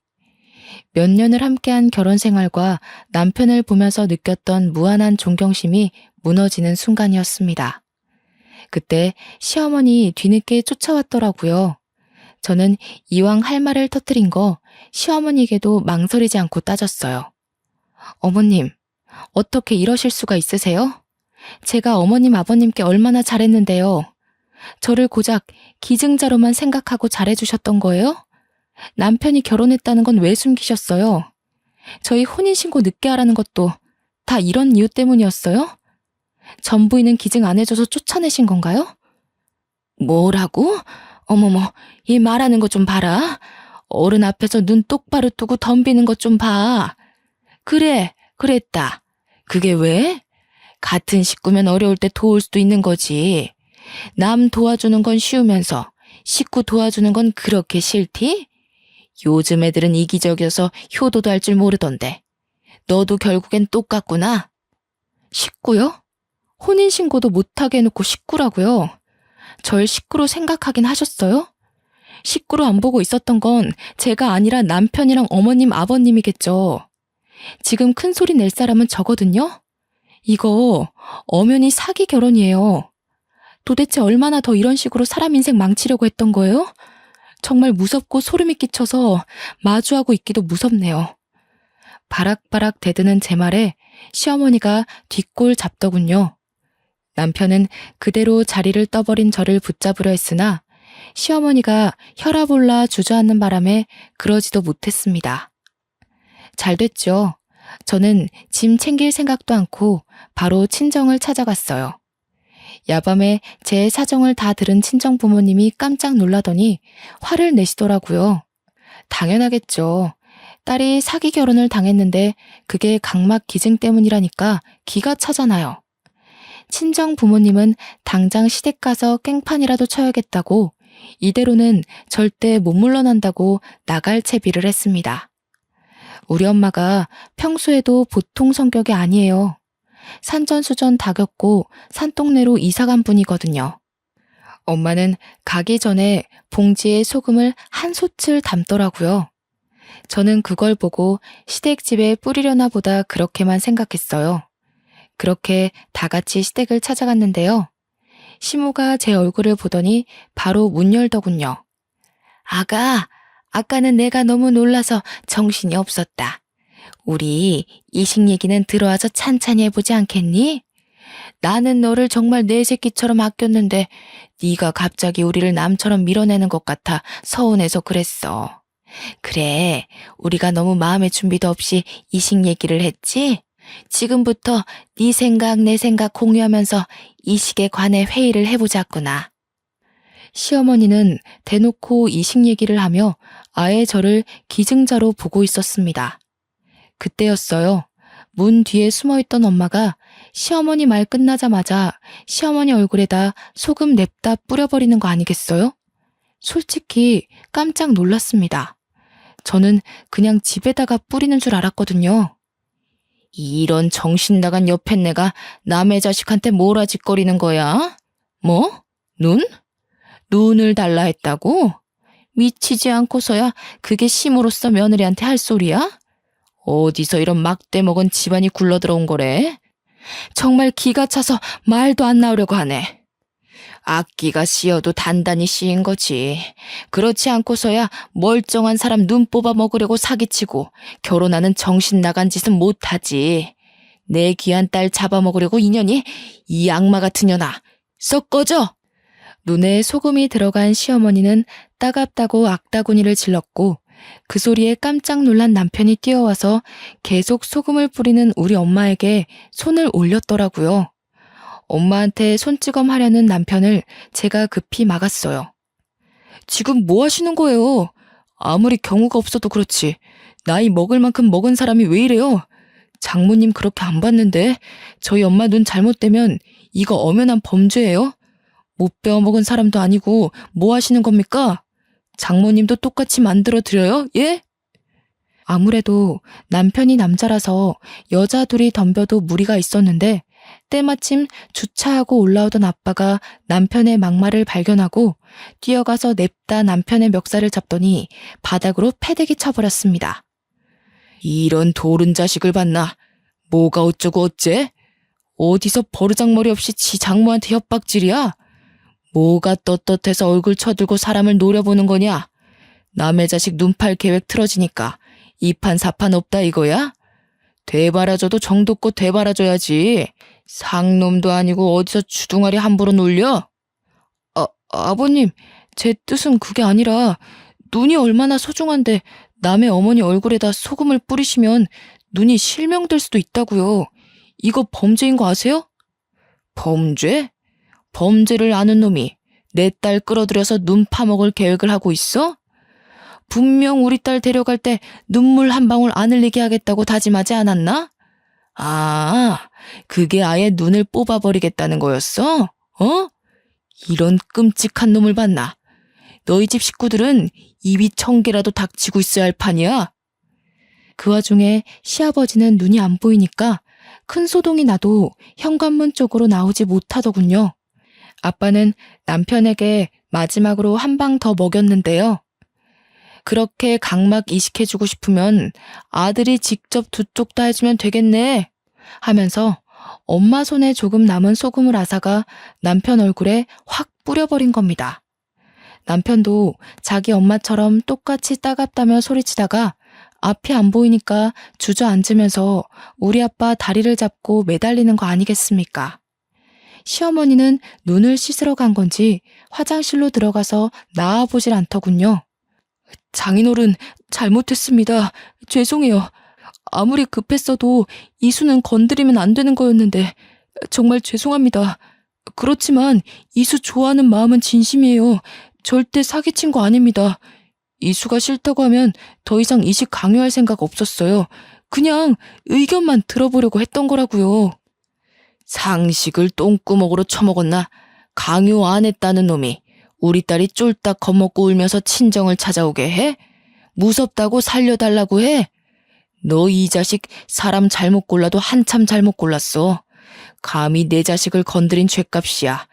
Speaker 1: 몇 년을 함께한 결혼 생활과 남편을 보면서 느꼈던 무한한 존경심이 무너지는 순간이었습니다. 그때 시어머니 뒤늦게 쫓아왔더라고요. 저는 이왕 할 말을 터뜨린 거 시어머니에게도 망설이지 않고 따졌어요. 어머님, 어떻게 이러실 수가 있으세요? 제가 어머님 아버님께 얼마나 잘했는데요. 저를 고작 기증자로만 생각하고 잘해주셨던 거예요? 남편이 결혼했다는 건 왜 숨기셨어요? 저희 혼인신고 늦게 하라는 것도 다 이런 이유 때문이었어요? 전 부인은 기증 안 해줘서 쫓아내신 건가요? 뭐라고? 어머머, 얘 말하는 거 좀 봐라. 어른 앞에서 눈 똑바로 뜨고 덤비는 것 좀 봐. 그래, 그랬다. 그게 왜? 같은 식구면 어려울 때 도울 수도 있는 거지. 남 도와주는 건 쉬우면서 식구 도와주는 건 그렇게 싫디? 요즘 애들은 이기적이어서 효도도 할 줄 모르던데. 너도 결국엔 똑같구나. 식구요? 혼인신고도 못하게 해놓고 식구라고요? 절 식구로 생각하긴 하셨어요? 식구로 안 보고 있었던 건 제가 아니라 남편이랑 어머님, 아버님이겠죠. 지금 큰 소리 낼 사람은 저거든요? 이거 엄연히 사기 결혼이에요. 도대체 얼마나 더 이런 식으로 사람 인생 망치려고 했던 거예요? 정말 무섭고 소름이 끼쳐서 마주하고 있기도 무섭네요. 바락바락 대드는 제 말에 시어머니가 뒷골 잡더군요. 남편은 그대로 자리를 떠버린 저를 붙잡으려 했으나 시어머니가 혈압 올라 주저앉는 바람에 그러지도 못했습니다. 잘 됐죠. 저는 짐 챙길 생각도 않고 바로 친정을 찾아갔어요. 야밤에 제 사정을 다 들은 친정 부모님이 깜짝 놀라더니 화를 내시더라고요. 당연하겠죠. 딸이 사기 결혼을 당했는데 그게 각막 기증 때문이라니까 기가 차잖아요. 친정 부모님은 당장 시댁 가서 깽판이라도 쳐야겠다고 이대로는 절대 못 물러난다고 나갈 채비를 했습니다. 우리 엄마가 평소에도 보통 성격이 아니에요. 산전수전 다 겪고 산동네로 이사간 분이거든요. 엄마는 가기 전에 봉지에 소금을 한 솥을 담더라고요. 저는 그걸 보고 시댁집에 뿌리려나 보다 그렇게만 생각했어요. 그렇게 다 같이 시댁을 찾아갔는데요. 시모가 제 얼굴을 보더니 바로 문 열더군요. 아까는 내가 너무 놀라서 정신이 없었다. 우리 이식 얘기는 들어와서 찬찬히 해보지 않겠니? 나는 너를 정말 내 새끼처럼 아꼈는데 네가 갑자기 우리를 남처럼 밀어내는 것 같아 서운해서 그랬어. 그래, 우리가 너무 마음의 준비도 없이 이식 얘기를 했지? 지금부터 네 생각 내 생각 공유하면서 이식에 관해 회의를 해보자꾸나. 시어머니는 대놓고 이식 얘기를 하며 아예 저를 기증자로 보고 있었습니다. 그때였어요. 문 뒤에 숨어있던 엄마가 시어머니 말 끝나자마자 시어머니 얼굴에다 소금 냅다 뿌려버리는 거 아니겠어요? 솔직히 깜짝 놀랐습니다. 저는 그냥 집에다가 뿌리는 줄 알았거든요. 이런 정신 나간 여편네가 남의 자식한테 뭐라짓거리는 거야? 뭐? 눈? 눈을 달라 했다고? 미치지 않고서야 그게 심으로써 며느리한테 할 소리야? 어디서 이런 막대 먹은 집안이 굴러들어온 거래? 정말 기가 차서 말도 안 나오려고 하네. 악기가 씌어도 단단히 씌인 거지. 그렇지 않고서야 멀쩡한 사람 눈 뽑아 먹으려고 사기치고 결혼하는 정신 나간 짓은 못하지. 내 귀한 딸 잡아먹으려고 인연이 이 악마 같은 년아. 썩 꺼져! 눈에 소금이 들어간 시어머니는 따갑다고 악다구니를 질렀고 그 소리에 깜짝 놀란 남편이 뛰어와서 계속 소금을 뿌리는 우리 엄마에게 손을 올렸더라고요. 엄마한테 손찌검 하려는 남편을 제가 급히 막았어요. 지금 뭐 하시는 거예요? 아무리 경우가 없어도 그렇지. 나이 먹을 만큼 먹은 사람이 왜 이래요? 장모님 그렇게 안 봤는데 저희 엄마 눈 잘못되면 이거 엄연한 범죄예요? 못 배워먹은 사람도 아니고 뭐 하시는 겁니까? 장모님도 똑같이 만들어 드려요? 예? 아무래도 남편이 남자라서 여자 둘이 덤벼도 무리가 있었는데 때마침 주차하고 올라오던 아빠가 남편의 막말을 발견하고 뛰어가서 냅다 남편의 멱살을 잡더니 바닥으로 패대기 쳐버렸습니다. 이런 도른 자식을 봤나? 뭐가 어쩌고 어째? 어디서 버르장머리 없이 지 장모한테 협박질이야? 뭐가 떳떳해서 얼굴 쳐들고 사람을 노려보는 거냐? 남의 자식 눈팔 계획 틀어지니까 이판사판 없다 이거야? 되바라져도 정도껏 되바라져야지. 상놈도 아니고 어디서 주둥아리 함부로 놀려? 아버님, 제 뜻은 그게 아니라 눈이 얼마나 소중한데 남의 어머니 얼굴에다 소금을 뿌리시면 눈이 실명될 수도 있다고요. 이거 범죄인 거 아세요? 범죄? 범죄를 아는 놈이 내 딸 끌어들여서 눈 파먹을 계획을 하고 있어? 분명 우리 딸 데려갈 때 눈물 한 방울 안 흘리게 하겠다고 다짐하지 않았나? 아, 그게 아예 눈을 뽑아버리겠다는 거였어? 어? 이런 끔찍한 놈을 봤나? 너희 집 식구들은 입이 1000개라도 닥치고 있어야 할 판이야. 그 와중에 시아버지는 눈이 안 보이니까 큰 소동이 나도 현관문 쪽으로 나오지 못하더군요. 아빠는 남편에게 마지막으로 한 방 더 먹였는데요. 그렇게 각막 이식해주고 싶으면 아들이 직접 두 쪽 다 해주면 되겠네 하면서 엄마 손에 조금 남은 소금을 앗아가 남편 얼굴에 확 뿌려버린 겁니다. 남편도 자기 엄마처럼 똑같이 따갑다며 소리치다가 앞이 안 보이니까 주저앉으면서 우리 아빠 다리를 잡고 매달리는 거 아니겠습니까? 시어머니는 눈을 씻으러 간 건지 화장실로 들어가서 나와보질 않더군요. 장인어른, 잘못했습니다. 죄송해요. 아무리 급했어도 이수는 건드리면 안 되는 거였는데 정말 죄송합니다. 그렇지만 이수 좋아하는 마음은 진심이에요. 절대 사기친 거 아닙니다. 이수가 싫다고 하면 더 이상 이식 강요할 생각 없었어요. 그냥 의견만 들어보려고 했던 거라고요. 상식을 똥구멍으로 쳐먹었나? 강요 안 했다는 놈이 우리 딸이 쫄딱 겁먹고 울면서 친정을 찾아오게 해? 무섭다고 살려달라고 해? 너 이 자식 사람 잘못 골라도 한참 잘못 골랐어. 감히 내 자식을 건드린 죗값이야.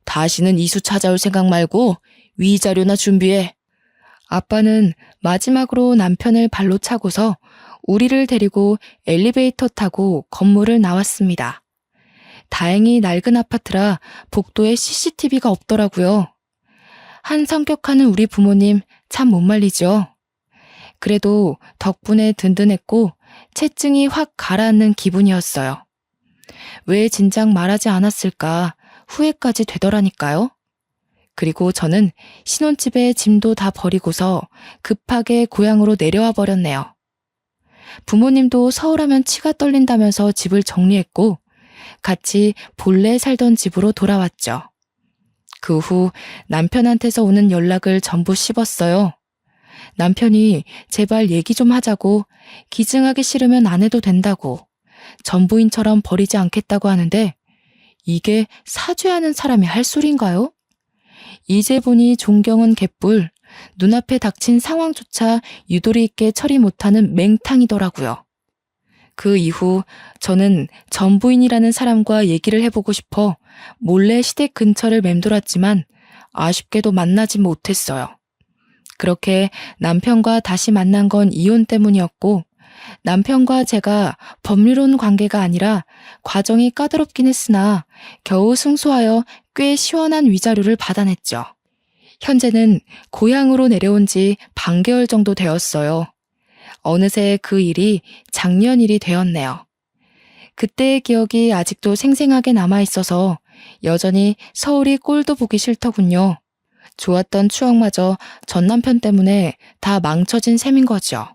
Speaker 1: 다시는 이수 찾아올 생각 말고 위자료나 준비해. 아빠는 마지막으로 남편을 발로 차고서 우리를 데리고 엘리베이터 타고 건물을 나왔습니다. 다행히 낡은 아파트라 복도에 CCTV가 없더라고요. 한 성격하는 우리 부모님 참 못 말리죠. 그래도 덕분에 든든했고 체증이 확 가라앉는 기분이었어요. 왜 진작 말하지 않았을까 후회까지 되더라니까요. 그리고 저는 신혼집에 짐도 다 버리고서 급하게 고향으로 내려와 버렸네요. 부모님도 서울하면 치가 떨린다면서 집을 정리했고 같이 본래 살던 집으로 돌아왔죠. 그 후 남편한테서 오는 연락을 전부 씹었어요. 남편이 제발 얘기 좀 하자고, 기증하기 싫으면 안 해도 된다고, 전부인처럼 버리지 않겠다고 하는데 이게 사죄하는 사람이 할 소린가요? 이제 보니 존경은 개뿔, 눈앞에 닥친 상황조차 유도리 있게 처리 못하는 맹탕이더라고요. 그 이후 저는 전부인이라는 사람과 얘기를 해보고 싶어 몰래 시댁 근처를 맴돌았지만 아쉽게도 만나지 못했어요. 그렇게 남편과 다시 만난 건 이혼 때문이었고 남편과 제가 법률혼 관계가 아니라 과정이 까다롭긴 했으나 겨우 승소하여 꽤 시원한 위자료를 받아냈죠. 현재는 고향으로 내려온 지 반개월 정도 되었어요. 어느새 그 일이 작년 일이 되었네요. 그때의 기억이 아직도 생생하게 남아있어서 여전히 서울이 꼴도 보기 싫더군요. 좋았던 추억마저 전 남편 때문에 다 망쳐진 셈인 거죠.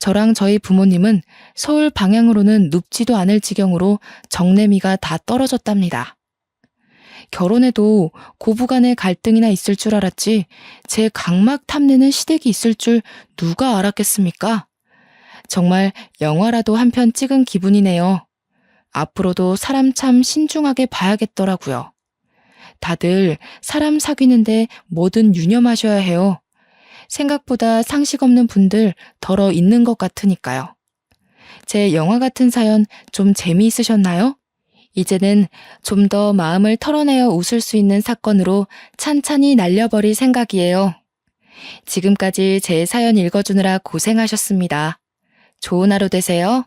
Speaker 1: 저랑 저희 부모님은 서울 방향으로는 눕지도 않을 지경으로 정내미가 다 떨어졌답니다. 결혼해도 고부간의 갈등이나 있을 줄 알았지 제 각막 탐내는 시댁이 있을 줄 누가 알았겠습니까? 정말 영화라도 한 편 찍은 기분이네요. 앞으로도 사람 참 신중하게 봐야겠더라고요. 다들 사람 사귀는데 뭐든 유념하셔야 해요. 생각보다 상식 없는 분들 덜어 있는 것 같으니까요. 제 영화 같은 사연 좀 재미있으셨나요? 이제는 좀 더 마음을 털어내어 웃을 수 있는 사건으로 찬찬히 날려버릴 생각이에요. 지금까지 제 사연 읽어주느라 고생하셨습니다. 좋은 하루 되세요.